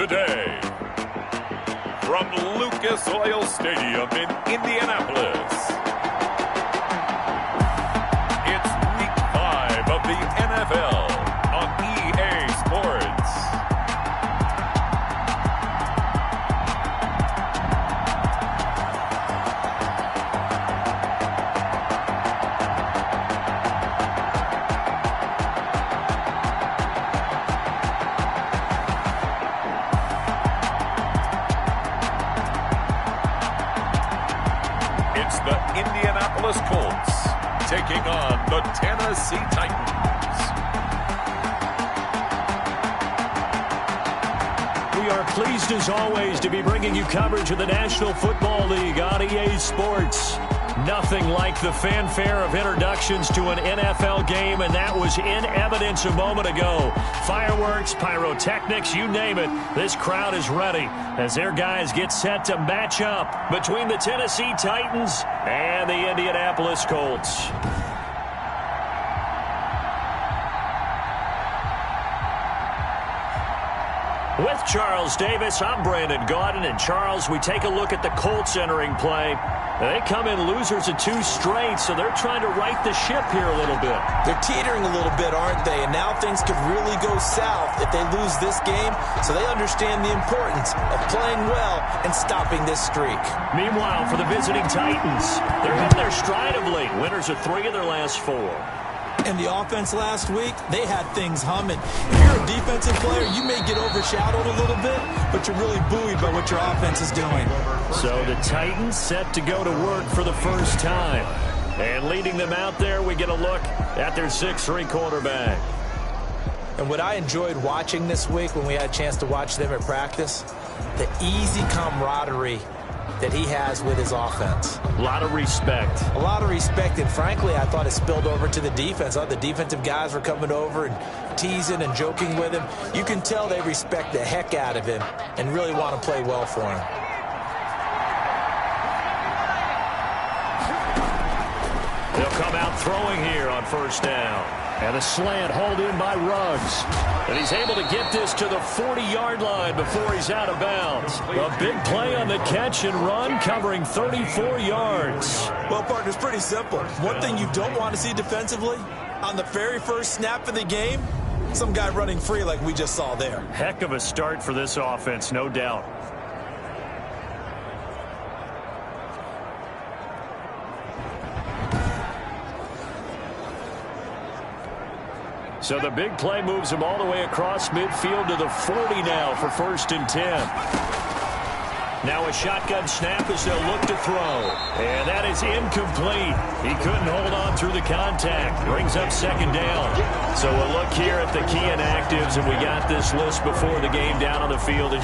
today, from Lucas Oil Stadium in Indianapolis, it's Week 5 of the NFL on EA Sports. It's the Indianapolis Colts taking on the Tennessee Titans. We are pleased as always to be bringing you coverage of the National Football League on EA Sports. Nothing like the fanfare of introductions to an NFL game, and that was in evidence a moment ago. Fireworks, pyrotechnics, you name it. This crowd is ready as their guys get set to match up between the Tennessee Titans and the Indianapolis Colts. With Charles Davis, I'm Brandon Gaudin. And Charles, we take a look at the Colts entering play. They come in losers of 2 straight, so they're trying to right the ship here a little bit. They're teetering a little bit, aren't they? And now things could really go south if they lose this game, so they understand the importance of playing well and stopping this streak. Meanwhile, for the visiting Titans, they're hitting their stride of late. Winners of 3 of their last 4. And the offense last week, they had things humming. If you're a defensive player, you may get overshadowed a little bit, but you're really buoyed by what your offense is doing. So the Titans set to go to work for the first time. And leading them out there, we get a look at their 6'3" quarterback. And what I enjoyed watching this week when we had a chance to watch them at practice, the easy camaraderie that he has with his offense. A lot of respect. A lot of respect, and frankly, I thought it spilled over to the defense. I thought the defensive guys were coming over and teasing and joking with him. You can tell they respect the heck out of him and really want to play well for him. They'll come out throwing here on first down. And a slant hauled in by Ruggs. And he's able to get this to the 40-yard line before he's out of bounds. A big play on the catch and run, covering 34 yards. Well, partner, it's pretty simple. One thing you don't want to see defensively, on the very first snap of the game, some guy running free like we just saw there. Heck of a start for this offense, no doubt. So the big play moves him all the way across midfield to the 40 now for 1st and 10. Now a shotgun snap as they'll look to throw. And that is incomplete. He couldn't hold on through the contact. Brings up 2nd down. So we'll look here at the key inactives, and we got this list before the game down on the field.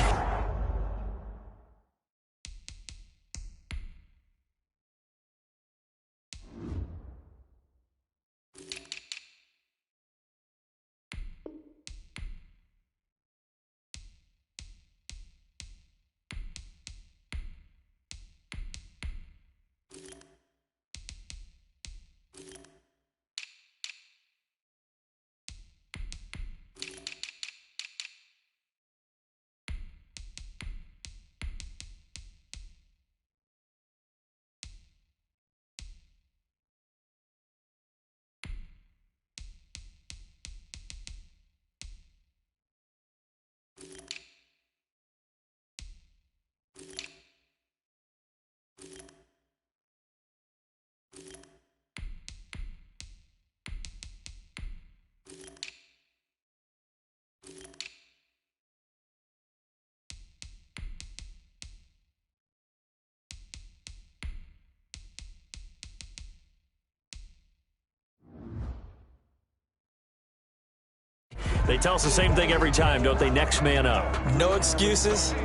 They tell us the same thing every time, don't they? Next man up. No excuses.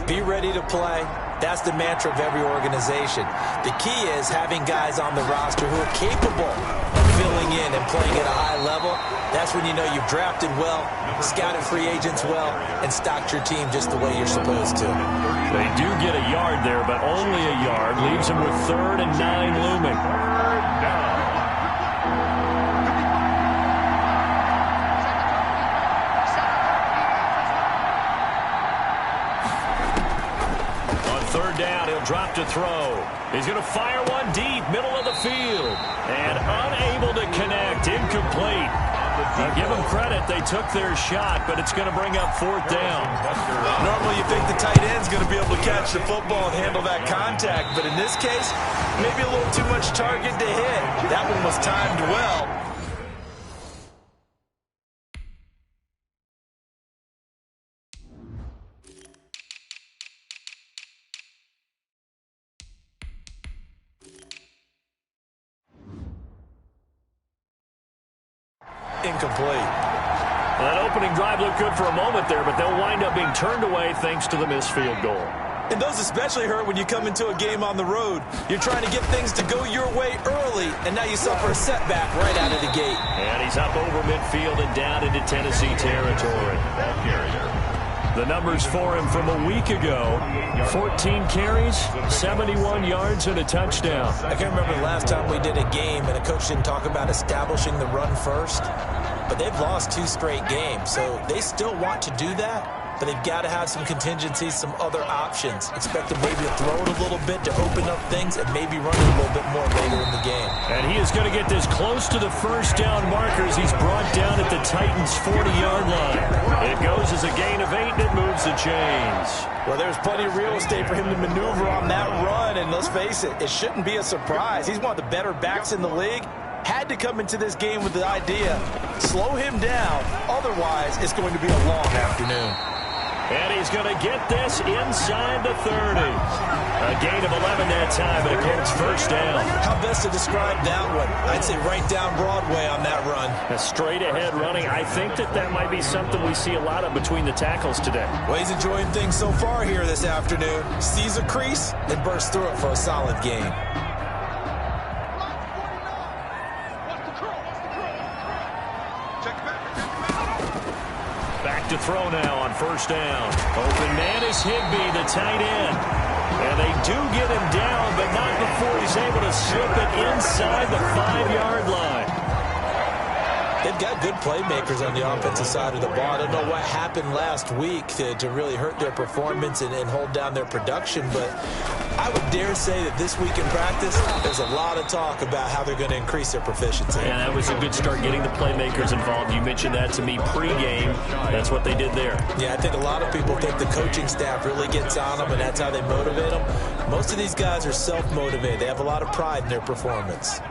Be ready to play. That's the mantra of every organization. The key is having guys on the roster who are capable of filling in and playing at a high level. That's when you know you've drafted well, scouted free agents well, and stocked your team just the way you're supposed to. They do get a yard there, but only a yard. Leaves them with 3rd and 9 looming. third down. He'll drop to throw. He's going to fire one deep, middle of the field. And unable to connect. Incomplete. Now give them credit. They took their shot, but it's going to bring up fourth down. Normally you think the tight end's going to be able to catch the football and handle that contact, but in this case, maybe a little too much target to hit. That one was timed well. Incomplete. Well, that opening drive looked good for a moment there, but they'll wind up being turned away thanks to the missed field goal. And those especially hurt when you come into a game on the road. You're trying to get things to go your way early, and now you suffer a setback right out of the gate. And he's up over midfield and down into Tennessee territory. The numbers for him from a week ago: 14 carries, 71 yards, and a touchdown. I can't remember the last time we did a game and a coach didn't talk about establishing the run first. But they've lost 2 straight games, so they still want to do that. But they've got to have some contingencies, some other options. Expect them maybe to throw it a little bit to open up things and maybe run it a little bit more later in the game. And he is going to get this close to the first down markers. He's brought down at the Titans' 40-yard line. It goes as a gain of 8, and it moves the chains. Well, there's plenty of real estate for him to maneuver on that run, and let's face it, it shouldn't be a surprise. He's one of the better backs in the league. Had to come into this game with the idea, slow him down, otherwise it's going to be a long afternoon. And he's going to get this inside the 30. A gain of 11 that time, and a Colts first down. How best to describe that one? I'd say right down Broadway on that run. A straight-ahead running. I think that might be something we see a lot of between the tackles today. Well, he's enjoying things so far here this afternoon. Sees a crease and bursts through it for a solid gain. Back to throw now on first down. Open man is Higbee, the tight end. And they do get him down, but not before he's able to slip it inside the 5-yard line. They've got good playmakers on the offensive side of the ball. I don't know what happened last week to really hurt their performance and hold down their production, but I would dare say that this week in practice, there's a lot of talk about how they're going to increase their proficiency. And that was a good start getting the playmakers involved. You mentioned that to me pregame. That's what they did there. Yeah, I think a lot of people think the coaching staff really gets on them, and that's how they motivate them. Most of these guys are self-motivated. They have a lot of pride in their performance.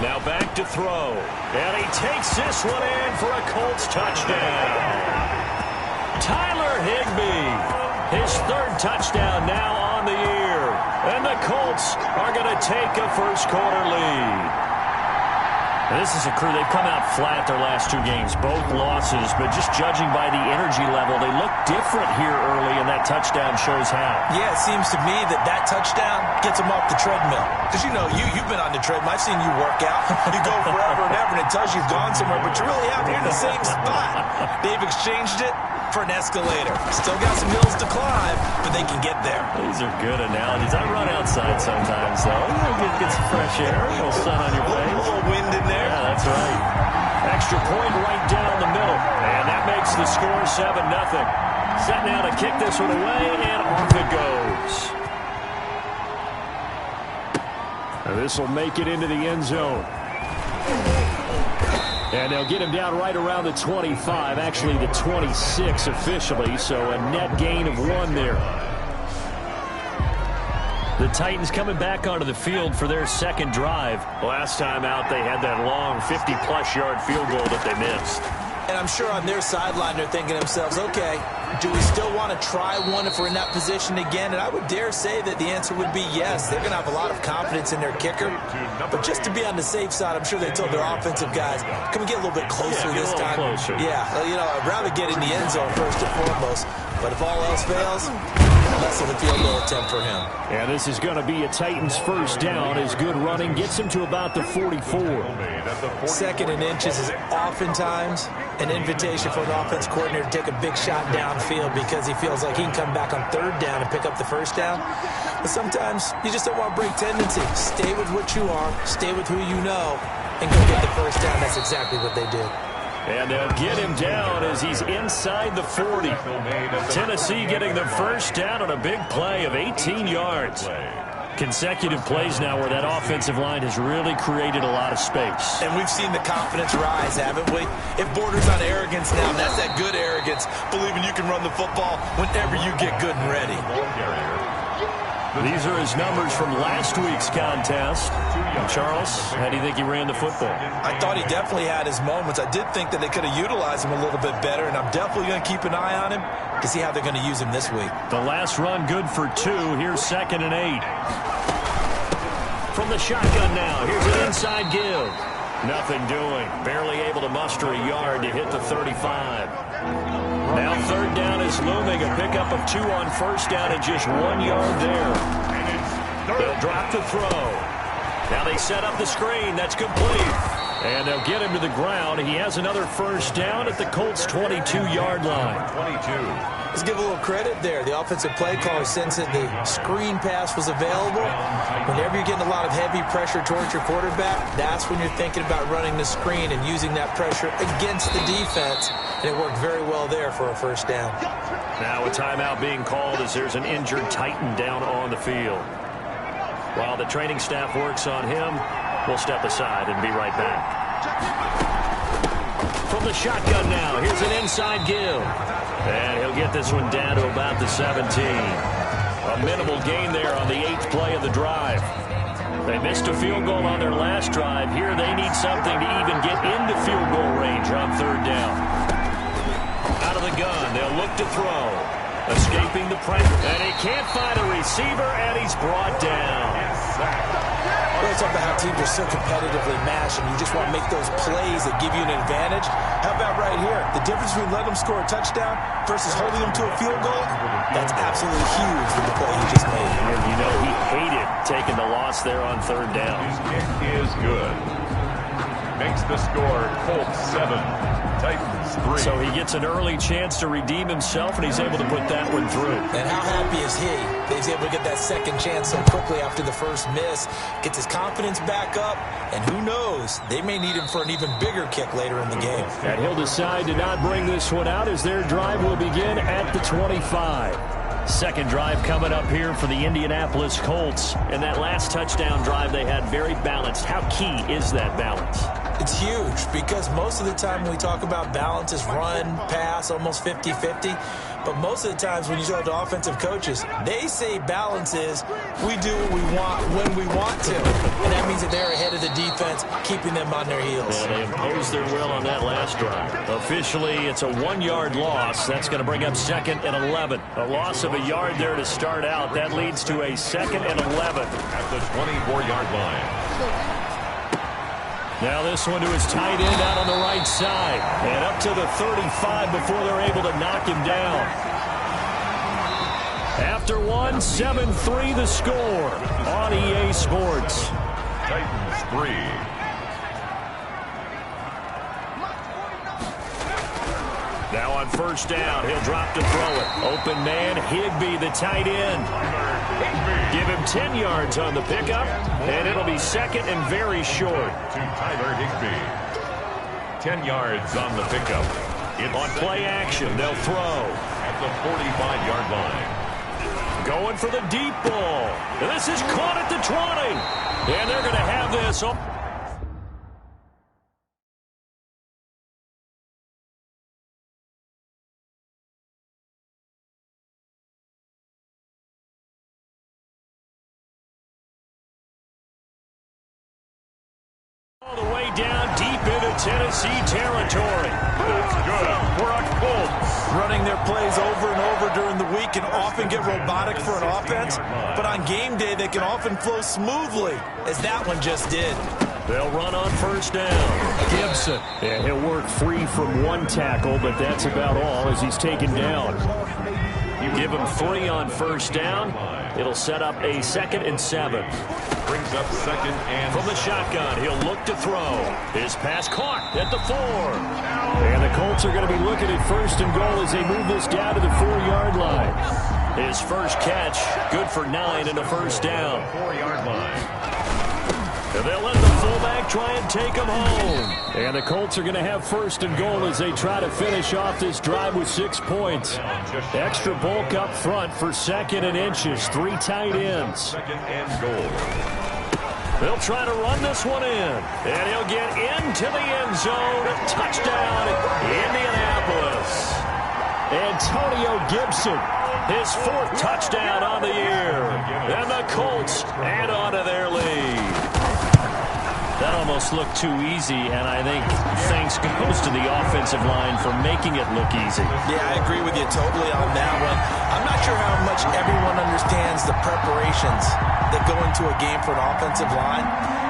Now back to throw. And he takes this one in for a Colts touchdown. Tyler Higbee, his 3rd touchdown now on the year. And the Colts are going to take a first-quarter lead. This is a crew. They've come out flat their last 2 games, both losses, but just judging by the energy level, they look different here early, and that touchdown shows how. Yeah, it seems to me that touchdown gets them off the treadmill. Because, you know, you've been on the treadmill. I've seen you work out. You go forever and ever, and it tells you've gone somewhere, but you really have. You're in the same spot. They've exchanged it for an escalator. Still got some hills to climb, but they can get there. These are good analogies. I run outside sometimes, though. Get some fresh air, a little sun on your face. A little wind in there. Yeah, that's right. Extra point right down the middle. And that makes the score 7-0. Set now to kick this one away, and off it goes. And this will make it into the end zone. And they'll get him down right around the 25, actually the 26 officially, so a net gain of 1 there. The Titans coming back onto the field for their 2nd drive. Last time out, they had that long 50-plus yard field goal that they missed. And I'm sure on their sideline they're thinking to themselves, okay, do we still want to try one if we're in that position again? And I would dare say that the answer would be yes. They're going to have a lot of confidence in their kicker. But just to be on the safe side, I'm sure they told their offensive guys, can we get a little bit closer this time? Closer. Yeah, well, you know, I'd rather get in the end zone first and foremost. But if all else fails, less of a field goal attempt for him. And this is going to be a Titans first down. His good running gets him to about the 44. 2nd and inches is oftentimes an invitation for an offense coordinator to take a big shot downfield because he feels like he can come back on 3rd down and pick up the first down. But sometimes you just don't want to break tendency. Stay with what you are, stay with who you know, and go get the first down. That's exactly what they did. And they'll get him down as he's inside the 40. Tennessee getting the first down on a big play of 18 yards. Consecutive plays now where that offensive line has really created a lot of space. And we've seen the confidence rise, haven't we? It borders on arrogance now. That's that good arrogance, believing you can run the football whenever you get good and ready. These are his numbers from last week's contest. And Charles, how do you think he ran the football? I thought he definitely had his moments. I did think that they could have utilized him a little bit better, and I'm definitely going to keep an eye on him to see how they're going to use him this week. The last run good for 2. Here's 2nd and 8. From the shotgun now, here's an inside give. Nothing doing. Barely able to muster a yard to hit the 35. Now 3rd down is looming. A pickup of 2 on 1st down and just 1 yard there. They'll drop to throw. Now they set up the screen. That's complete. And they'll get him to the ground. He has another 1st down at the Colts' 22-yard line. 22. Let's give a little credit there. The offensive play caller sensed that the screen pass was available. Whenever you're getting a lot of heavy pressure towards your quarterback, that's when you're thinking about running the screen and using that pressure against the defense. And it worked very well there for a 1st down. Now a timeout being called as there's an injured Titan down on the field. While the training staff works on him, we'll step aside and be right back. From the shotgun now, here's an inside give. And he'll get this one down to about the 17. A minimal gain there on the 8th play of the drive. They missed a field goal on their last drive. Here they need something to even get into field goal range on 3rd down. Out of the gun, they'll look to throw. Escaping the pressure. And he can't find a receiver, and he's brought down. Well, it's about how teams are so competitively matched, and you just want to make those plays that give you an advantage. How about right here? The difference between letting them score a touchdown versus holding them to a field goal, that's absolutely huge with the play he just made. And you know he hated taking the loss there on 3rd down. His kick is good. Makes the score Colts 7, Titans 3. So he gets an early chance to redeem himself, and he's able to put that one through. And how happy is he that he's able to get that 2nd chance so quickly after the first miss, gets his confidence back up, and who knows, they may need him for an even bigger kick later in the game. And he'll decide to not bring this one out as their drive will begin at the 25. 2nd drive coming up here for the Indianapolis Colts. And that last touchdown drive they had very balanced. How key is that balance? It's huge because most of the time when we talk about balance is run, pass, almost 50-50. But most of the times when you talk to offensive coaches, they say balance is we do what we want when we want to. And that means that they're ahead of the defense, keeping them on their heels. Yeah, they imposed their will on that last drive. Officially, it's a 1-yard loss. That's going to bring up 2nd and 11. A loss of a yard there to start out. That leads to a 2nd and 11. At the 24-yard line. Now this one to his tight end out on the right side. And up to the 35 before they're able to knock him down. After 1, 7-3 the score on EA Sports. Titans 3. Now on 1st down, he'll drop to throw it. Open man, Higbee, the tight end. Give him 10 yards on the pickup, and it'll be 2nd and very short. To Tyler Higbee. 10 yards on the pickup. On play action, they'll throw. At the 45-yard line. Going for the deep ball. And this is caught at the 20. And they're going to have this. All the way down deep into Tennessee territory. That's good for a Colts. Running their plays over and over during the week can often get robotic for an offense, but on game day they can often flow smoothly, as that one just did. They'll run on 1st down. Gibson. And he'll work free from 1 tackle, but that's about all as he's taken down. You give him 3 on 1st down. It'll set up a 2nd and 7. Brings up 2nd and from the shotgun. He'll look to throw. His pass caught at the 4. And the Colts are going to be looking at 1st and goal as they move this down to the 4-yard line. His first catch, good for 9 and a 1st down. 4-yard line. And they'll let the fullback try and take them home. And the Colts are going to have first and goal as they try to finish off this drive with 6 points. Extra bulk up front for second and inches. 3 tight ends. Second and goal. They'll try to run this one in. And he'll get into the end zone. Touchdown, Indianapolis. Antonio Gibson, his 4th touchdown on the year. And the Colts add on to their lead. That almost looked too easy, and I think thanks goes to the offensive line for making it look easy. Yeah, I agree with you totally on that one. I'm not sure how much everyone understands the preparations that go into a game for an offensive line,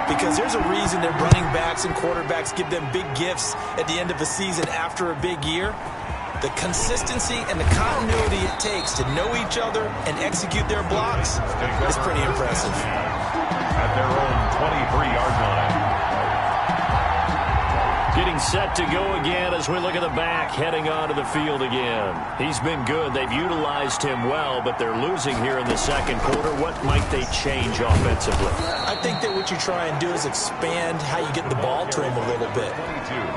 because there's a reason that running backs and quarterbacks give them big gifts at the end of a season after a big year. The consistency and the continuity it takes to know each other and execute their blocks is pretty impressive. At their own 23-yard line. Getting set to go again as we look at the back heading onto the field again. He's been good. They've utilized him well, but they're losing here in the second quarter. What might they change offensively? I think that what you try and do is expand how you get the ball to him a little bit.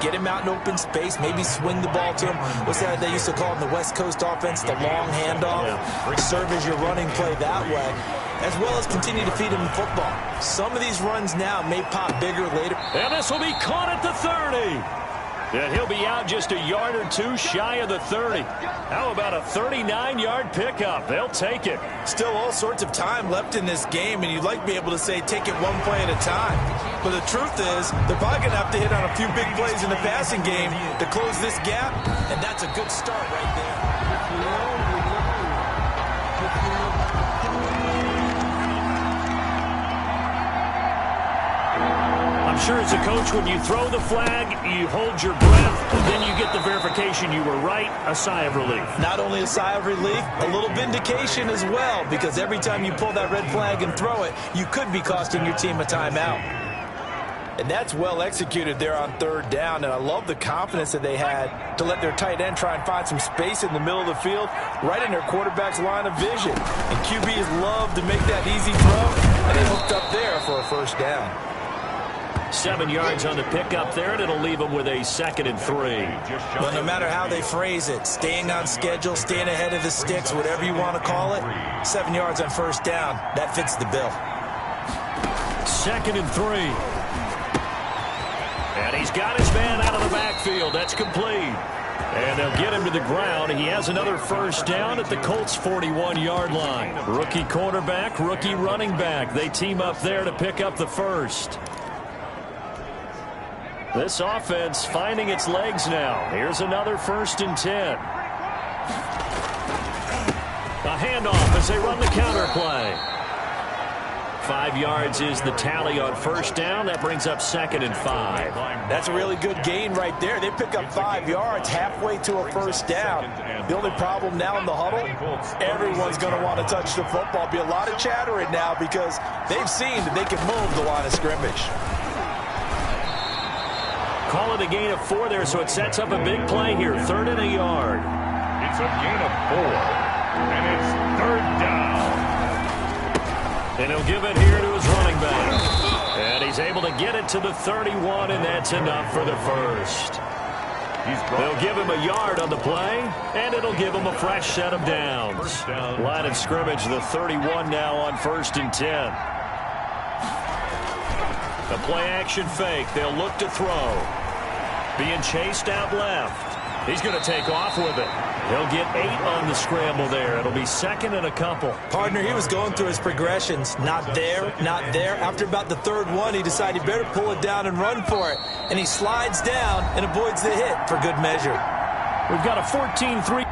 Get him out in open space, maybe swing the ball to him. What's that they used to call in the West Coast offense, the long handoff? Yeah. Serve as your running play that way, as well as continue to feed him the football. Some of these runs now may pop bigger later. And this will be caught at the 30. And he'll be out just a yard or two shy of the 30. How about a 39-yard pickup? They'll take it. Still all sorts of time left in this game, and you'd like to be able to say take it one play at a time. But the truth is, they're probably going to have to hit on a few big plays in the passing game to close this gap, and that's a good start right there. I'm sure as a coach, when you throw the flag, you hold your breath, and then you get the verification you were right, a sigh of relief. Not only a sigh of relief, a little vindication as well, because every time you pull that red flag and throw it, you could be costing your team a timeout. And that's well executed there on 3rd down, and I love the confidence that they had to let their tight end try and find some space in the middle of the field, right in their quarterback's line of vision. And QBs love to make that easy throw, and they hooked up there for a first down. 7 yards on the pickup there, and it'll leave them with a 2nd and 3. But no matter how they phrase it, staying on schedule, staying ahead of the sticks, whatever you want to call it, 7 yards on first down, that fits the bill. 2nd and 3. And he's got his man out of the backfield. That's complete. And they'll get him to the ground. He has another first down at the Colts' 41-yard line. Rookie quarterback, rookie running back. They team up there to pick up the first. This offense finding its legs now. Here's another 1st and 10. A handoff as they run the counter play. 5 yards is the tally on first down. That brings up 2nd and 5. That's a really good gain right there. They pick up 5 yards halfway to a first down. The only problem now in the huddle, everyone's going to want to touch the football. Be a lot of chattering now because they've seen that they can move the line of scrimmage. Call it a gain of 4 there, so it sets up a big play here. 3rd and a yard. It's a gain of 4, and it's 3rd down. And he'll give it here to his running back. And he's able to get it to the 31, and that's enough for the first. They'll give him a yard on the play, and it'll give him a fresh set of downs. Line of scrimmage, the 31 now on 1st and 10. A play-action fake. They'll look to throw. Being chased out left. He's going to take off with it. He'll get 8 on the scramble there. It'll be 2nd and a couple. Partner, he was going through his progressions. Not there, not there. After about the 3rd one, he decided he better pull it down and run for it. And he slides down and avoids the hit for good measure. We've got a 14-3.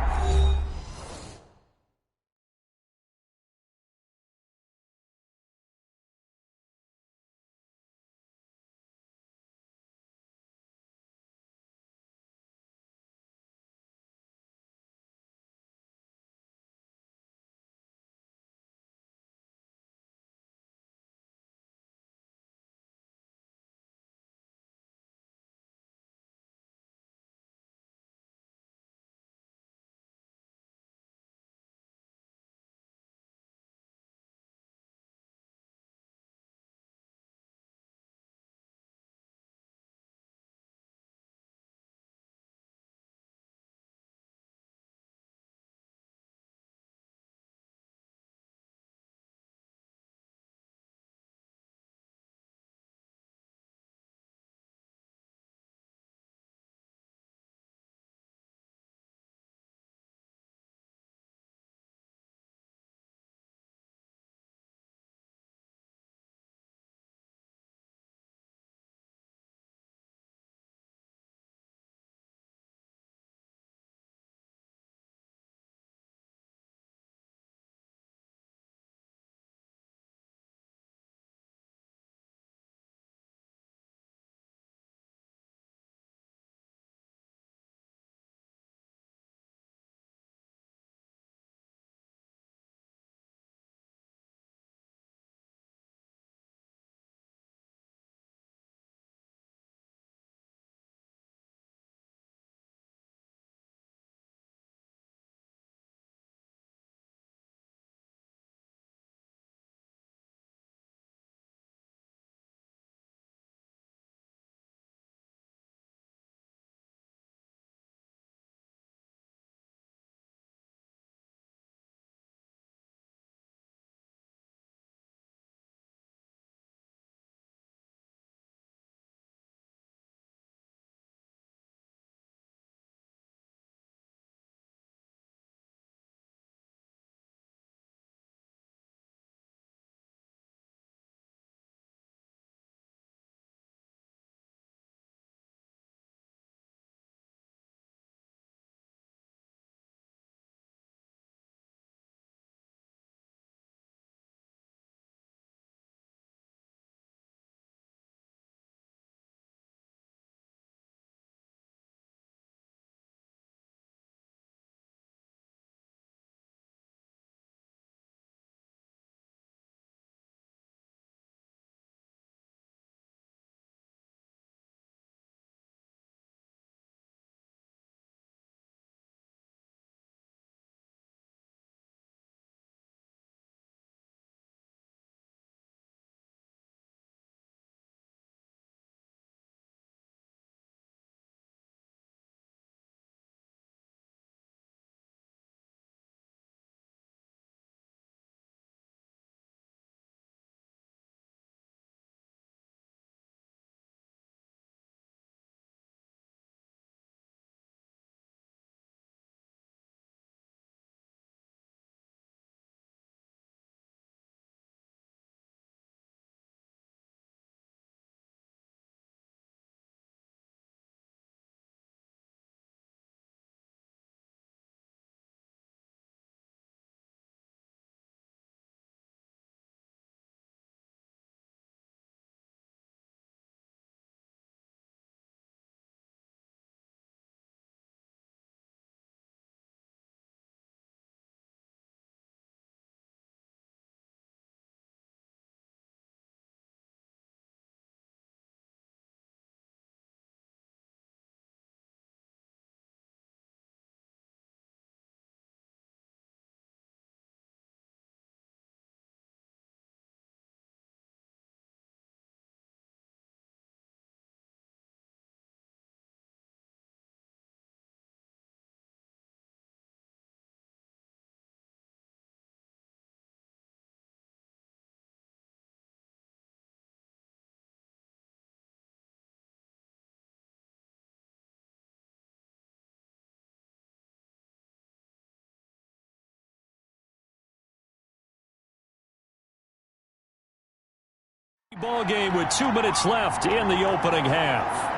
Ball game with 2 minutes left in the opening half.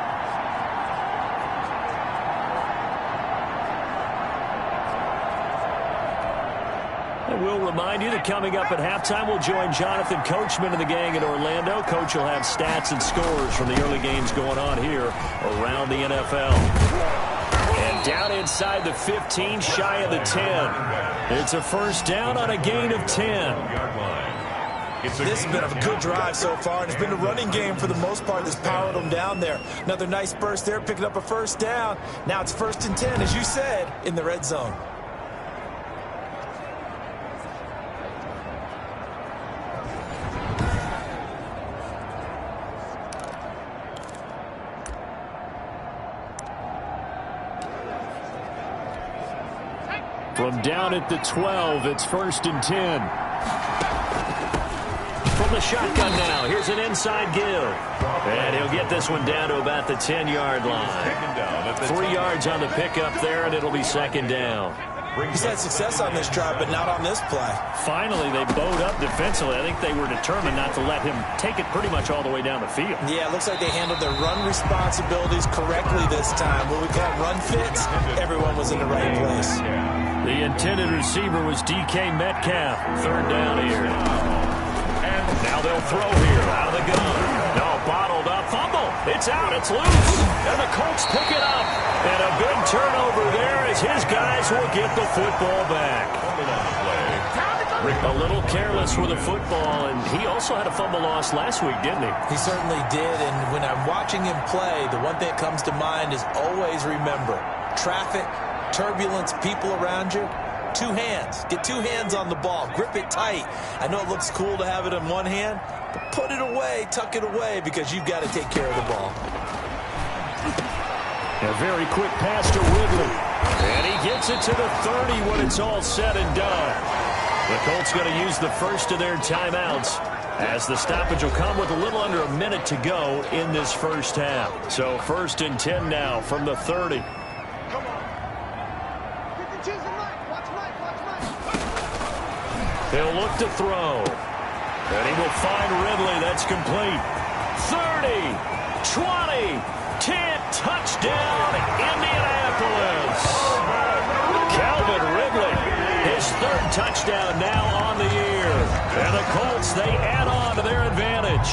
And we'll remind you that coming up at halftime, we'll join Jonathan Coachman and the gang in Orlando. Coach will have stats and scores from the early games going on here around the NFL. And down inside the 15, shy of the 10. It's a first down on a gain of 10. This has been a good drive so far, and it's been a running game for the most part that's powered them down there. Another nice burst there, picking up a first down. Now it's 1st and 10, as you said, in the red zone. From down at the 12, it's 1st and 10. From the shotgun now, here's an inside give. And he'll get this one down to about the 10-yard line. 3 yards on the pickup there, and it'll be 2nd down. He's had success on this drive, but not on this play. Finally, they bowed up defensively. I think they were determined not to let him take it pretty much all the way down the field. Yeah, it looks like they handled their run responsibilities correctly this time. What we call run fits, everyone was in the right place. The intended receiver was DK Metcalf. 3rd down here. Now they'll throw here out of the gun. No, bottled up. Fumble. It's out. It's loose. And the Colts pick it up. And a big turnover there as his guys will get the football back. A little careless with the football, and he also had a fumble loss last week, didn't he? He certainly did, and when I'm watching him play, the one thing that comes to mind is always remember, traffic, turbulence, people around you. 2 hands. Get 2 hands on the ball. Grip it tight. I know it looks cool to have it in one hand, but put it away, tuck it away, because you've got to take care of the ball. A very quick pass to Ridley. And he gets it to the 30 when it's all said and done. The Colts going to use the first of their timeouts, as the stoppage will come with a little under a minute to go in this first half. So 1st and 10 now from the 30. He'll look to throw. And he will find Ridley. That's complete. 30, 20, 10, touchdown, Indianapolis. Calvin Ridley, his 3rd touchdown now on the year. And the Colts, they add on to their advantage.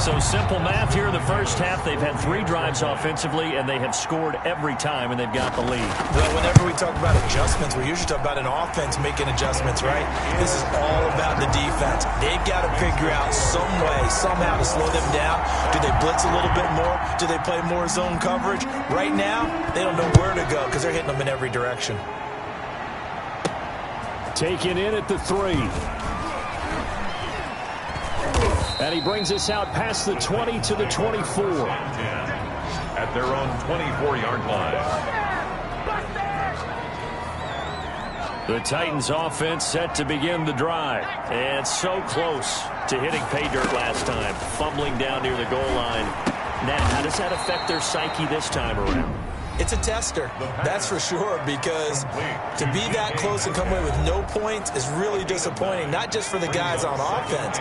So simple math here in the first half. They've had 3 drives offensively, and they have scored every time, and they've got the lead. Well, whenever we talk about adjustments, we usually talk about an offense making adjustments, right? This is all about the defense. They've got to figure out some way, somehow to slow them down. Do they blitz a little bit more? Do they play more zone coverage? Right now, they don't know where to go because they're hitting them in every direction. Taken in at the 3. And he brings us out past the 20 to the 24. At their own 24-yard line. The Titans offense set to begin the drive. And so close to hitting pay dirt last time. Fumbling down near the goal line. Now, how does that affect their psyche this time around? It's a tester, that's for sure, because to be that close and come away with no points is really disappointing, not just for the guys on offense,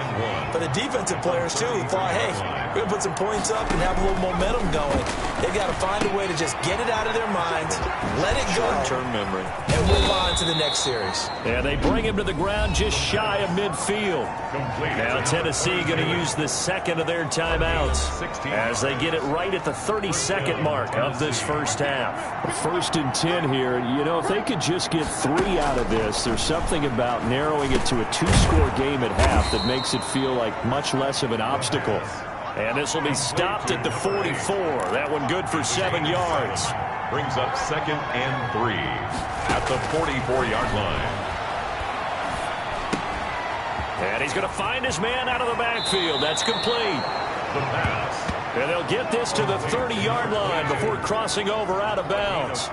but the defensive players, too, who thought, hey, we're going to put some points up and have a little momentum going. They've got to find a way to just get it out of their minds, let it go, short-term memory, and move on to the next series. Yeah, they bring him to the ground just shy of midfield. Now Tennessee going to use the 2nd of their timeouts as they get it right at the 32nd mark of this first half. 1st and 10 here. You know, if they could just get 3 out of this, there's something about narrowing it to a 2-score game at half that makes it feel like much less of an obstacle. And this will be stopped at the 44. That one good for 7 yards. Brings up 2nd and 3 at the 44-yard line. And he's going to find his man out of the backfield. That's complete. The pass. And they'll get this to the 30-yard line before crossing over out of bounds.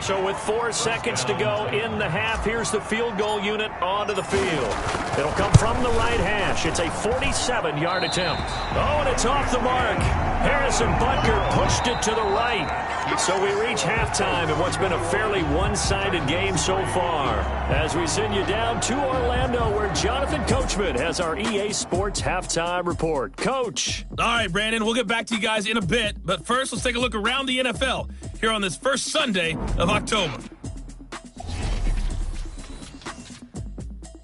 So with 4 seconds to go in the half, here's the field goal unit onto the field. It'll come from the right hash. It's a 47-yard attempt. Oh, and it's off the mark. Harrison Butker pushed it to the right. So we reach halftime in what's been a fairly one-sided game so far. As we send you down to Orlando, where Jonathan Coachman has our EA Sports halftime report. Coach. All right, Brandon, we'll get back to you guys in a bit. But first, let's take a look around the NFL here on this first Sunday of October.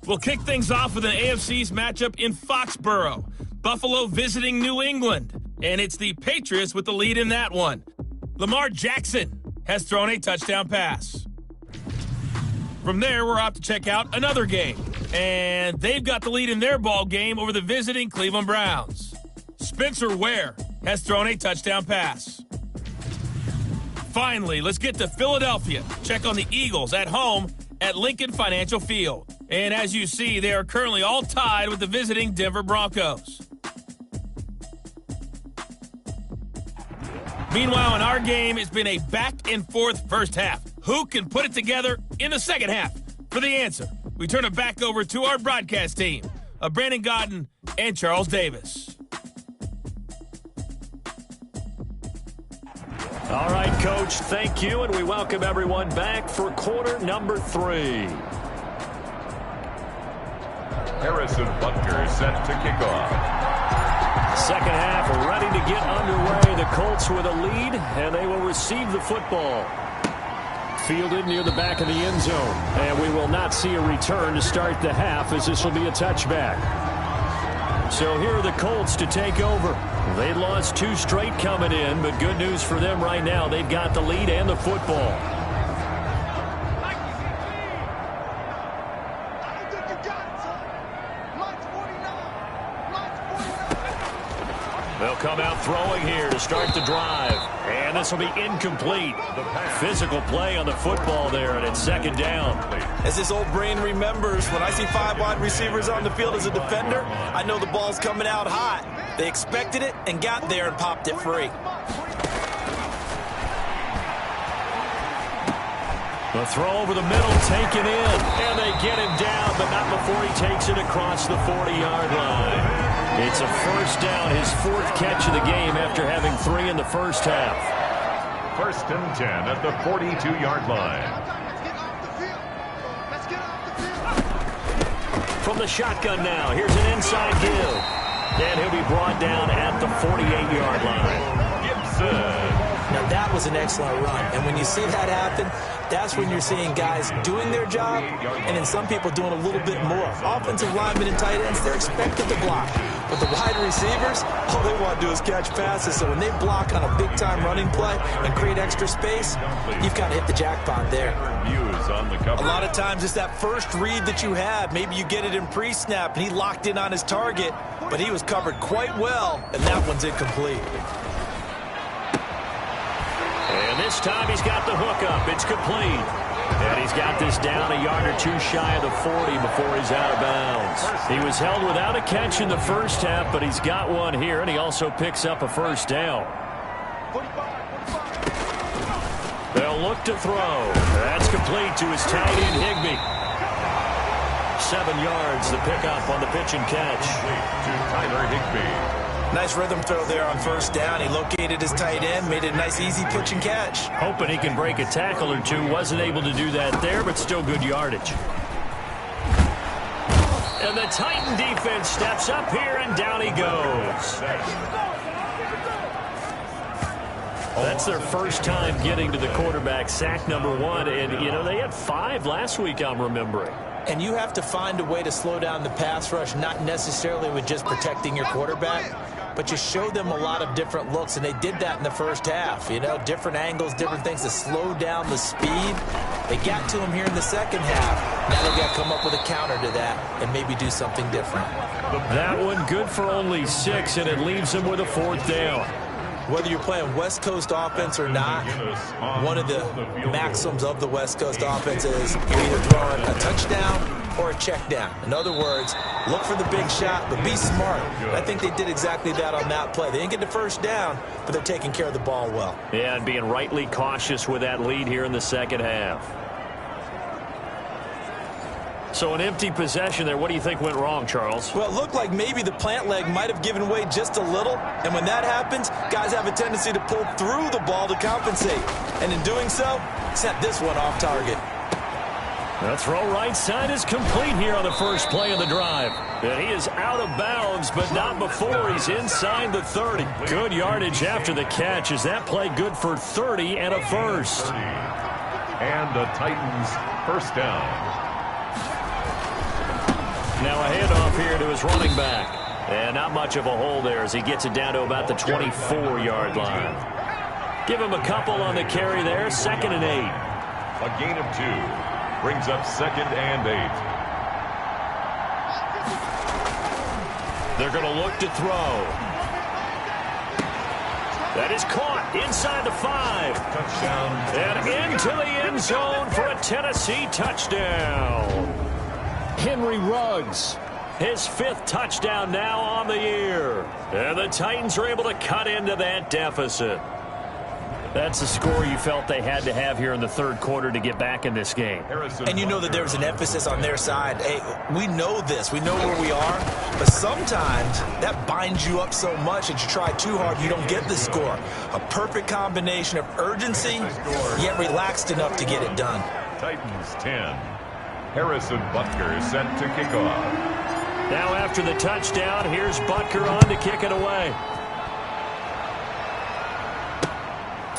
We'll kick things off with an AFC's matchup in Foxborough. Buffalo visiting New England. And it's the Patriots with the lead in that one. Lamar Jackson has thrown a touchdown pass. From there, we're off to check out another game. And they've got the lead in their ball game over the visiting Cleveland Browns. Spencer Ware has thrown a touchdown pass. Finally, let's get to Philadelphia. Check on the Eagles at home at Lincoln Financial Field. And as you see, they are currently all tied with the visiting Denver Broncos. Meanwhile, in our game, it's been a back-and-forth first half. Who can put it together in the second half? For the answer, we turn it back over to our broadcast team of Brandon Godden and Charles Davis. All right, Coach, thank you, and we welcome everyone back for quarter number 3. Harrison Butker set to kick off. Second half ready to get underway. The Colts with a lead, and they will receive the football. Fielded near the back of the end zone. And we will not see a return to start the half, as this will be a touchback. So here are the Colts to take over. They lost 2 straight coming in, but good news for them right now. They've got the lead and the football. They'll come out throwing here to start the drive. And this will be incomplete. Physical play on the football there, and it's second down. As this old brain remembers, when I see 5 wide receivers on the field as a defender, I know the ball's coming out hot. They expected it and got there and popped it free. The throw over the middle, taken in. And they get him down, but not before he takes it across the 40-yard line. It's a first down, his 4th catch of the game after having 3 in the first half. 1st and 10 at the 42-yard line. From the shotgun now, here's an inside give. And he'll be brought down at the 48-yard line. Gibson. Now that was an excellent run. And when you see that happen, that's when you're seeing guys doing their job and then some people doing a little bit more. Offensive linemen and tight ends, they're expected to block. But the wide receivers, all they want to do is catch passes. So when they block on a big-time running play and create extra space, you've got to hit the jackpot there. A lot of times it's that first read that you have. Maybe you get it in pre-snap and he locked in on his target, but he was covered quite well, and that one's incomplete. And this time he's got the hookup. It's complete. And he's got this down a yard or 2 shy of the 40 before he's out of bounds. He was held without a catch in the first half, but he's got one here, and he also picks up a first down. They'll look to throw. That's complete to his tight end, Higbee. 7 yards, the pickup on the pitch and catch. To Tyler Higbee. Nice rhythm throw there on first down. He located his tight end, made it a nice, easy pitch and catch. Hoping he can break a tackle or 2. Wasn't able to do that there, but still good yardage. And the Titan defense steps up here, and down he goes. That's their first time getting to the quarterback, sack number 1. And, you know, they had 5 last week, I'm remembering. And you have to find a way to slow down the pass rush, not necessarily with just protecting your quarterback, but you show them a lot of different looks, and they did that in the first half. You know, different angles, different things to slow down the speed. They got to him here in the second half. Now they've got to come up with a counter to that and maybe do something different. That one good for only 6, and it leaves them with a 4th down. Whether you're playing West Coast offense or not, one of the maxims of the West Coast offense is you're either throwing a touchdown or a check down. In other words, look for the big shot, but be smart. I think they did exactly that on that play. They didn't get the first down, but they're taking care of the ball well. Yeah, and being rightly cautious with that lead here in the second half. So an empty possession there. What do you think went wrong, Charles? Well, it looked like maybe the plant leg might have given way just a little. And when that happens, guys have a tendency to pull through the ball to compensate. And in doing so, sent this one off target. The throw right side is complete here on the first play of the drive. And he is out of bounds, but not before he's inside the 30. Good yardage after the catch. Is that play good for 30 and a first? And the Titans first down. Now a handoff here to his running back. And not much of a hole there as he gets it down to about the 24-yard line. Give him a couple on the carry there. 2nd and 8. A gain of 2. Brings up 2nd and 8. They're going to look to throw. That is caught inside the 5. Touchdown. And into the end zone for a Tennessee touchdown. Henry Ruggs, his 5th touchdown now on the year. And the Titans are able to cut into that deficit. That's the score you felt they had to have here in the 3rd quarter to get back in this game. And you know that there's an emphasis on their side. Hey, we know this. We know where we are. But sometimes that binds you up so much that you try too hard, you don't get the score. A perfect combination of urgency, yet relaxed enough to get it done. Titans 10. Harrison Butker set to kick off. Now after the touchdown, here's Butker on to kick it away.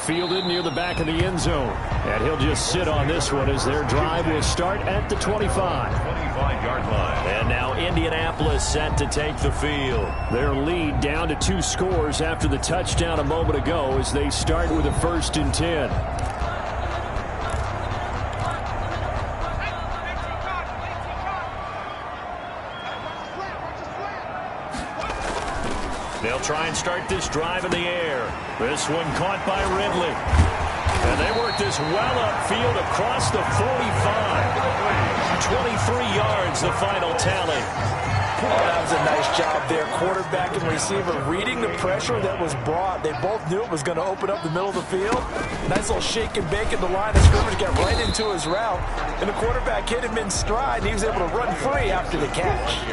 Fielded near the back of the end zone. And he'll just sit on this one as their drive will start at the 25. 25-yard line. And now Indianapolis set to take the field. Their lead down to 2 scores after the touchdown a moment ago as they start with a 1st and 10. They'll try and start this drive in the air. This one caught by Ridley. And they work this well upfield across the 45. 23 yards, the final tally. Oh, that was a nice job there. Quarterback and receiver reading the pressure that was brought. They both knew it was going to open up the middle of the field. Nice little shake and bake in the line of scrimmage, got right into his route. And the quarterback hit him in stride, and he was able to run free after the catch.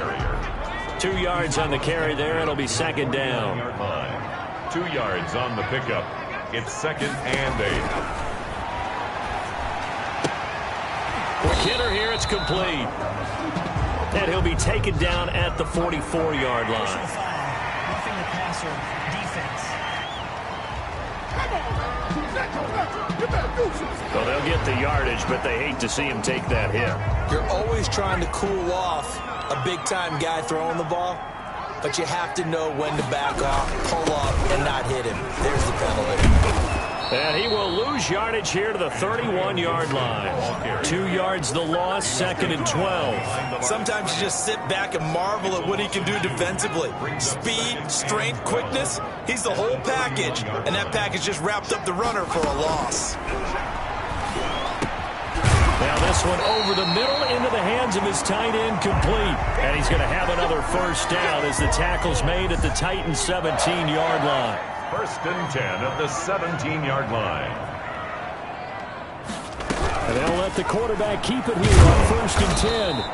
2 yards on the carry there. It'll be 2nd down. 2 yards on the pickup. It's 2nd and 8. Quick hitter here. It's complete. And he'll be taken down at the 44-yard line. Roughing the passer defense. So they'll get the yardage, but they hate to see him take that hit. You're always trying to cool off a big-time guy throwing the ball, but you have to know when to back off, pull up, and not hit him. There's the penalty. And he will lose yardage here to the 31-yard line. 2 yards the loss, 2nd and 12. Sometimes you just sit back and marvel at what he can do defensively. Speed, strength, quickness, he's the whole package. And that package just wrapped up the runner for a loss. Now this one over the middle into the hands of his tight end, complete. And he's going to have another first down as the tackle's made at the Titans' 17-yard line. 1st and 10 at the 17-yard line. And they'll let the quarterback keep it here on 1st and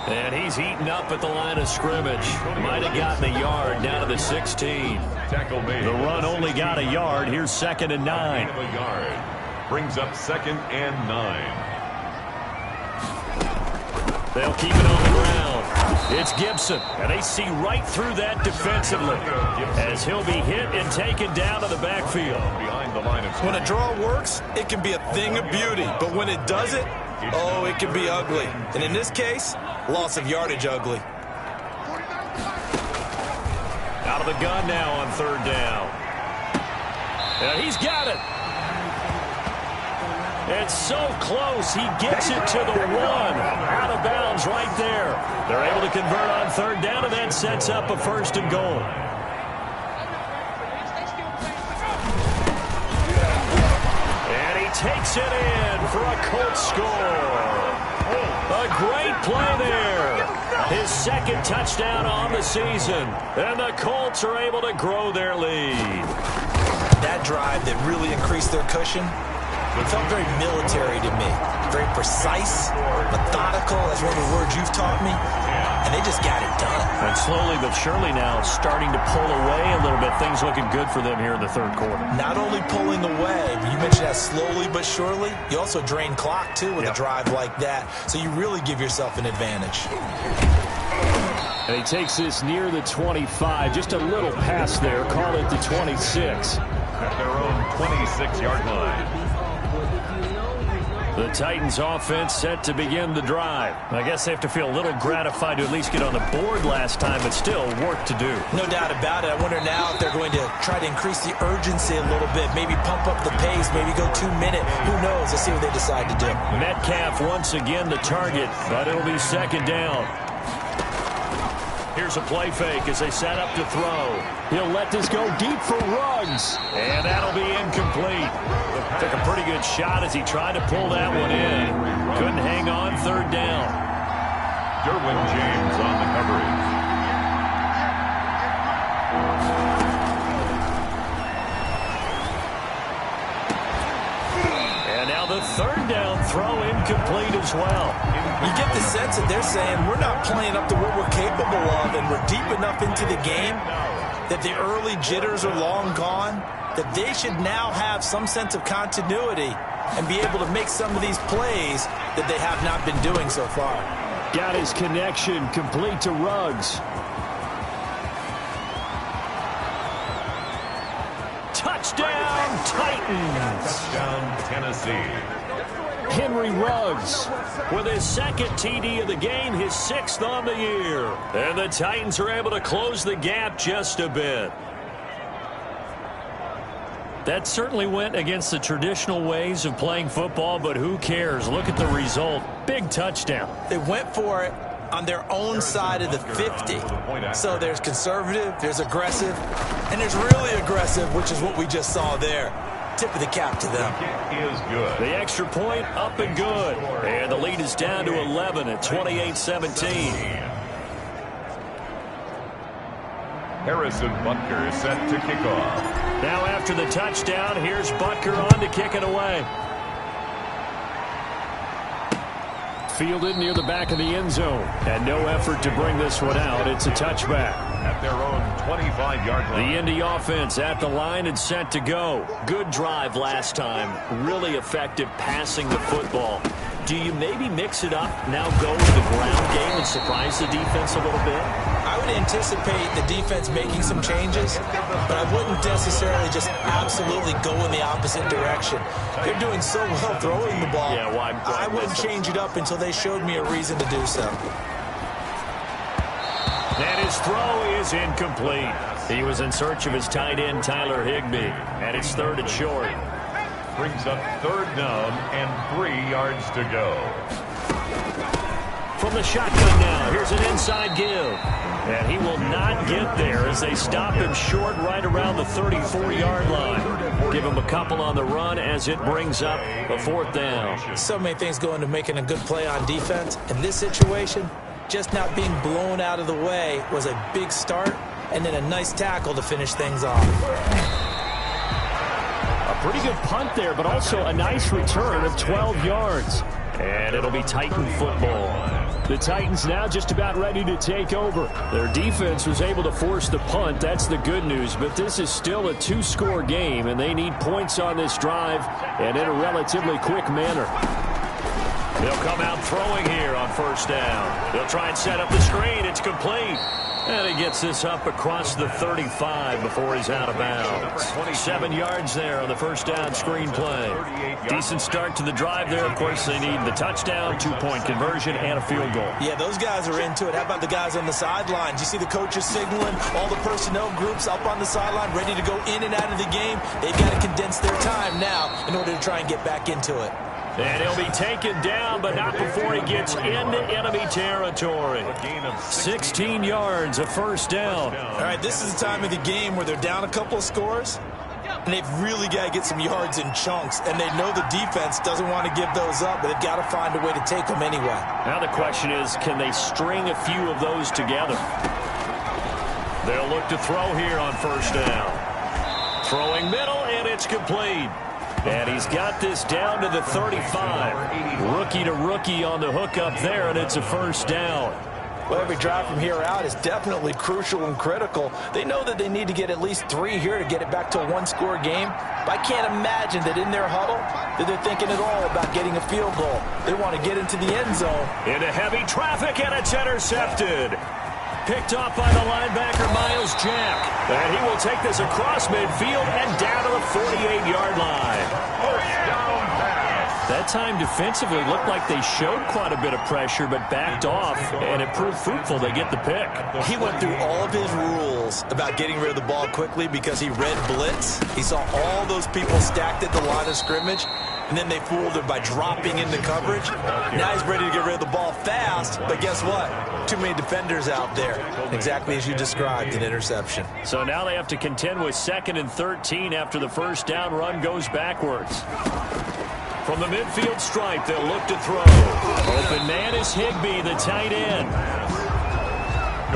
10. And he's eaten up at the line of scrimmage. Might have gotten a yard down to the 16. Tackle made. The run only got a yard. Here's 2nd and 9. A yard. Brings up 2nd and 9. They'll keep it on the ground. It's Gibson, and they see right through that defensively as he'll be hit and taken down to the backfield. Behind the line of When a draw works, it can be a thing of beauty, but when it doesn't, oh, it can be ugly. And in this case, loss of yardage ugly. Out of the gun now on 3rd down. And he's got it. It's so close. He gets it to the 1. Out of bounds right there. They're able to convert on 3rd down, and that sets up a 1st and goal. And he takes it in for a Colts score. A great play there. His 2nd touchdown on the season. And the Colts are able to grow their lead. That drive that really increased their cushion, It felt very military to me. Very precise, methodical. That's one of the words you've taught me. And they just got it done. And slowly but surely now starting to pull away a little bit. Things looking good for them here in the third quarter. Not only pulling away, but you mentioned that slowly but surely. You also drain clock, too, with a drive like that. So you really give yourself an advantage. And he takes this near the 25. Just a little pass there. Call it the 26. At their own 26-yard line. The Titans offense set to begin the drive. I guess they have to feel a little gratified to at least get on the board last time, but still work to do. No doubt about it. I wonder now if they're going to try to increase the urgency a little bit, maybe pump up the pace, maybe go 2 minute. Who knows? Let's see what they decide to do. Metcalf once again the target, but it'll be second down. Here's a play fake as they set up to throw. He'll let this go deep for Ruggs, and that'll be incomplete. Took a pretty good shot as he tried to pull that one in. Couldn't hang on, third down. Derwin James on the coverage. And now the third down throw incomplete as well. You get the sense that they're saying we're not playing up to what we're capable of, and we're deep enough into the game that the early jitters are long gone, that they should now have some sense of continuity and be able to make some of these plays that they have not been doing so far. Got his connection complete to Ruggs. Touchdown, Titans! Touchdown, Tennessee. Henry Ruggs with his second TD of the game, his 6th on the year. And the Titans are able to close the gap just a bit. That certainly went against the traditional ways of playing football, but who cares? Look at the result. Big touchdown. They went for it on their own side of the 50. So there's conservative, there's aggressive, and there's really aggressive, which is what we just saw there. Tip of the cap to them. Is good. The extra point up and good. And the lead is down to 11 at 28-17. Harrison Butker is set to kick off. Now after the touchdown, here's Butker on to kick it away. Fielded near the back of the end zone. And no effort to bring this one out. It's a touchback. At their own 25-yard line. The Indy offense at the line and set to go. Good drive last time. Really effective passing the football. Do you maybe mix it up, now go with the ground game and surprise the defense a little bit? I would anticipate the defense making some changes, but I wouldn't necessarily just absolutely go in the opposite direction. They're doing so well throwing the ball. Yeah, why I wouldn't change it up until they showed me a reason to do so. And his throw is incomplete. He was in search of his tight end, Tyler Higbee. And it's third and short. Brings up third down and 3 yards to go. From the shotgun now, here's an inside give. And he will not get there as they stop him short right around the 34-yard line. Give him a couple on the run as it brings up a 4th down. So many things go into making a good play on defense. In this situation, just not being blown out of the way was a big start, and then a nice tackle to finish things off. A pretty good punt there, but also a nice return of 12 yards. And it'll be Titan football. The Titans now just about ready to take over. Their defense was able to force the punt. That's the good news. But this is still a 2-score game, and they need points on this drive and in a relatively quick manner. They'll come out throwing here on first down. They'll try and set up the screen. It's complete. And he gets this up across the 35 before he's out of bounds. 7 yards there on the first down screen play. Decent start to the drive there. Of course, they need the touchdown, 2-point conversion, and a field goal. Yeah, those guys are into it. How about the guys on the sidelines? You see the coaches signaling, all the personnel groups up on the sideline ready to go in and out of the game. They've got to condense their time now in order to try and get back into it. And he'll be taken down, but not before he gets into enemy territory. 16 yards, a first down. All right, this is the time of the game where they're down a couple of scores, and they've really got to get some yards in chunks, and they know the defense doesn't want to give those up, but they've got to find a way to take them anyway. Now the question is, can they string a few of those together? They'll look to throw here on first down. Throwing middle, and it's complete. And he's got this down to the 35. Rookie to rookie on the hookup there, and it's a first down. Well, every drive from here out is definitely crucial and critical. They know that they need to get at least 3 here to get it back to a one-score game. But I can't imagine that in their huddle that they're thinking at all about getting a field goal. They want to get into the end zone. Into heavy traffic, and it's intercepted. Picked off by the linebacker, Miles Jack. And he will take this across midfield and down to the 48-yard line. That time defensively looked like they showed quite a bit of pressure but backed off, and it proved fruitful. They get the pick. He went through all of his rules about getting rid of the ball quickly because he read blitz. He saw all those people stacked at the line of scrimmage, and then they fooled him by dropping into coverage. Now he's ready to get rid of the ball fast, but guess what? Too many defenders out there. Exactly as you described, an interception. So now they have to contend with 2nd and 13 after the first down run goes backwards. From the midfield stripe, they'll look to throw. Open man is Higbee, the tight end.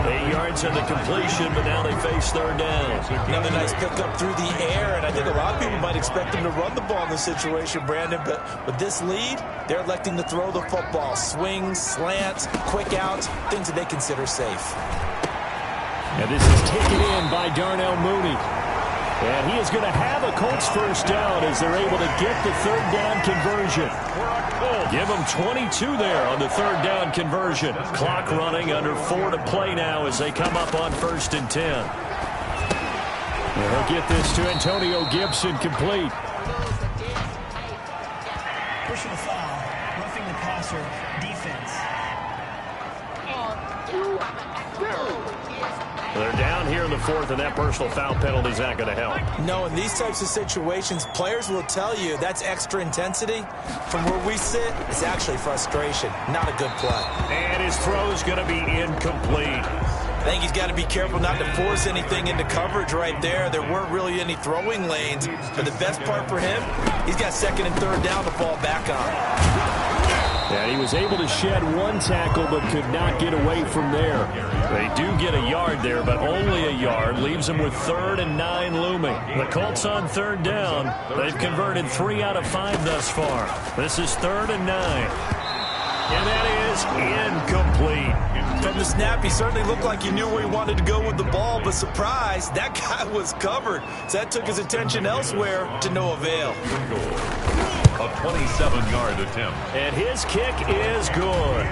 8 yards on the completion, but now they face third down. Another nice pickup through the air, and I think a lot of people might expect him to run the ball in this situation, Brandon, but with this lead, they're electing to throw the football. Swings, slants, quick outs, things that they consider safe. And this is taken in by Darnell Mooney. And he is going to have a Colts first down as they're able to get the third down conversion. Give them 22 there on the third down conversion. Clock running, under 4 to play now as they come up on 1st and 10. And they'll get this to Antonio Gibson complete. Personal foul. Roughing the passer. Defense. They're down here in the 4th, and that personal foul penalty is not going to help. No, in these types of situations, players will tell you that's extra intensity. From where we sit, it's actually frustration, not a good play. And his throw is going to be incomplete. I think he's got to be careful not to force anything into coverage right there. There weren't really any throwing lanes, but the best part for him, he's got 2nd and 3rd down to fall back on. And he was able to shed 1 tackle but could not get away from there. They do get a yard there, but only a yard. Leaves them with 3rd and 9 looming. The Colts on 3rd down. They've converted 3 out of 5 thus far. This is 3rd and 9. And that is incomplete. From the snap, he certainly looked like he knew where he wanted to go with the ball, but surprise, that guy was covered. So that took his attention elsewhere to no avail. A 27-yard attempt. And his kick is good.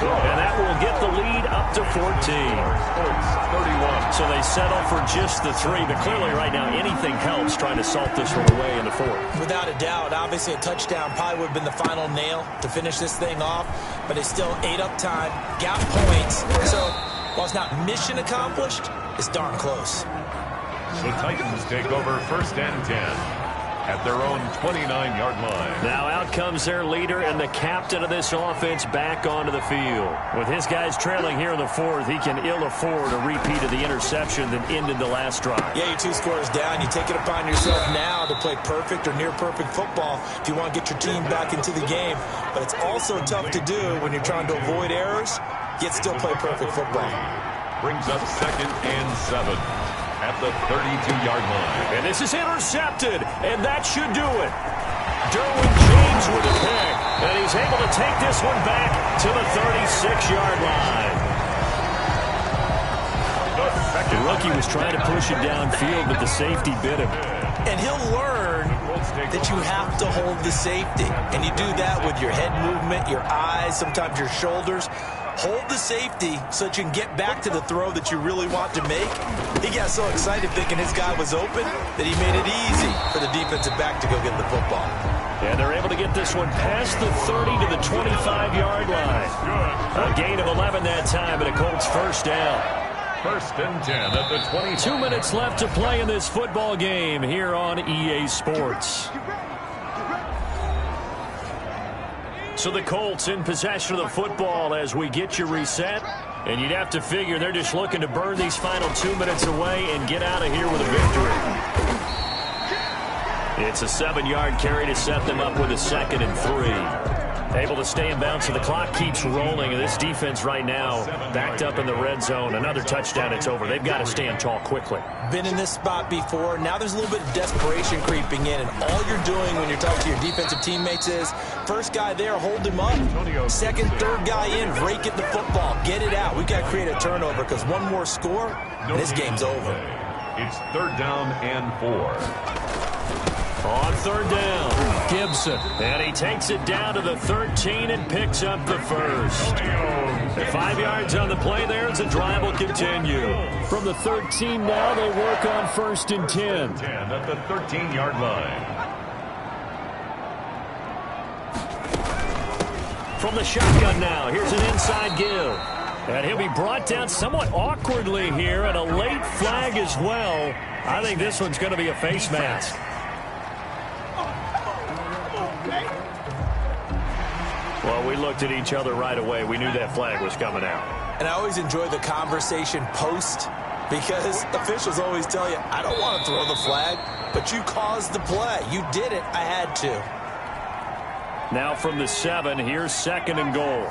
And that will get the lead up to 14. 31. So they settle for just the 3, but clearly right now anything helps trying to salt this one away in the 4th. Without a doubt, obviously a touchdown probably would have been the final nail to finish this thing off, but it's still ate up time, got points. So while it's not mission accomplished, it's darn close. The Titans take over 1st and 10. At their own 29-yard line. Now out comes their leader and the captain of this offense back onto the field. With his guys trailing here in the 4th, he can ill afford a repeat of the interception that ended the last drive. Yeah, you're 2 scores down. You take it upon yourself now to play perfect or near-perfect football if you want to get your team back into the game. But it's also tough to do when you're trying to avoid errors, yet still play perfect football. Brings up 2nd and 7. At the 32-yard line. And this is intercepted, and that should do it. Derwin James with a pick, and he's able to take this one back to the 36-yard line. The rookie was trying to push it downfield, but the safety bit him. And he'll learn that you have to hold the safety. And you do that with your head movement, your eyes, sometimes your shoulders. Hold the safety so that you can get back to the throw that you really want to make. He got so excited thinking his guy was open that he made it easy for the defensive back to go get the football. And they're able to get this one past the 30 to the 25-yard line. A gain of 11 that time, and a Colts first down. 1st and 10 at the 20. 2 minutes left to play in this football game here on EA Sports. So the Colts in possession of the football as we get you reset. And you'd have to figure they're just looking to burn these final 2 minutes away and get out of here with a victory. It's a 7-yard carry to set them up with a 2nd and 3. Able to stay in bounds, so the clock keeps rolling. And this defense right now backed up in the red zone. Another touchdown, it's over. They've got to stand tall quickly. Been in this spot before. Now there's a little bit of desperation creeping in, and all you're doing when you're talking to your defensive teammates is, first guy there, hold him up. Second, third guy in, rake it the football. Get it out. We've got to create a turnover because one more score, and this game's over. It's 3rd down and 4. On 3rd down, Gibson. And he takes it down to the 13 and picks up the first. 5 yards on the play there as the drive will continue. From the 13 now, they work on 1st and 10. 10 at the 13-yard line. From the shotgun now, here's an inside give. And he'll be brought down somewhat awkwardly here, and a late flag as well. I think this one's going to be a face mask. Well, we looked at each other right away. We knew that flag was coming out. And I always enjoy the conversation post because officials always tell you, I don't want to throw the flag, but you caused the play. You did it. I had to. Now from the 7, here's 2nd and goal.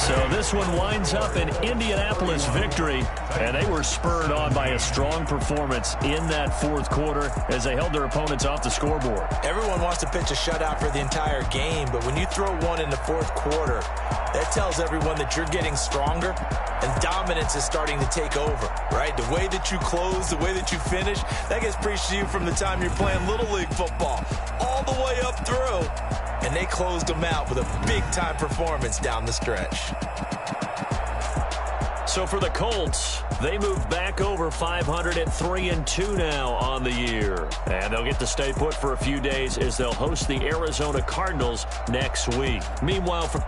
So this one winds up an Indianapolis victory, and they were spurred on by a strong performance in that 4th quarter as they held their opponents off the scoreboard. Everyone wants to pitch a shutout for the entire game, but when you throw one in the 4th quarter, that tells everyone that you're getting stronger and dominance is starting to take over, right? The way that you close, the way that you finish, that gets preached to you from the time you're playing Little League football all the way up through. And they closed them out with a big-time performance down the stretch. So for the Colts, they move back over 500 at 3-2 now on the year. And they'll get to stay put for a few days as they'll host the Arizona Cardinals next week. Meanwhile, for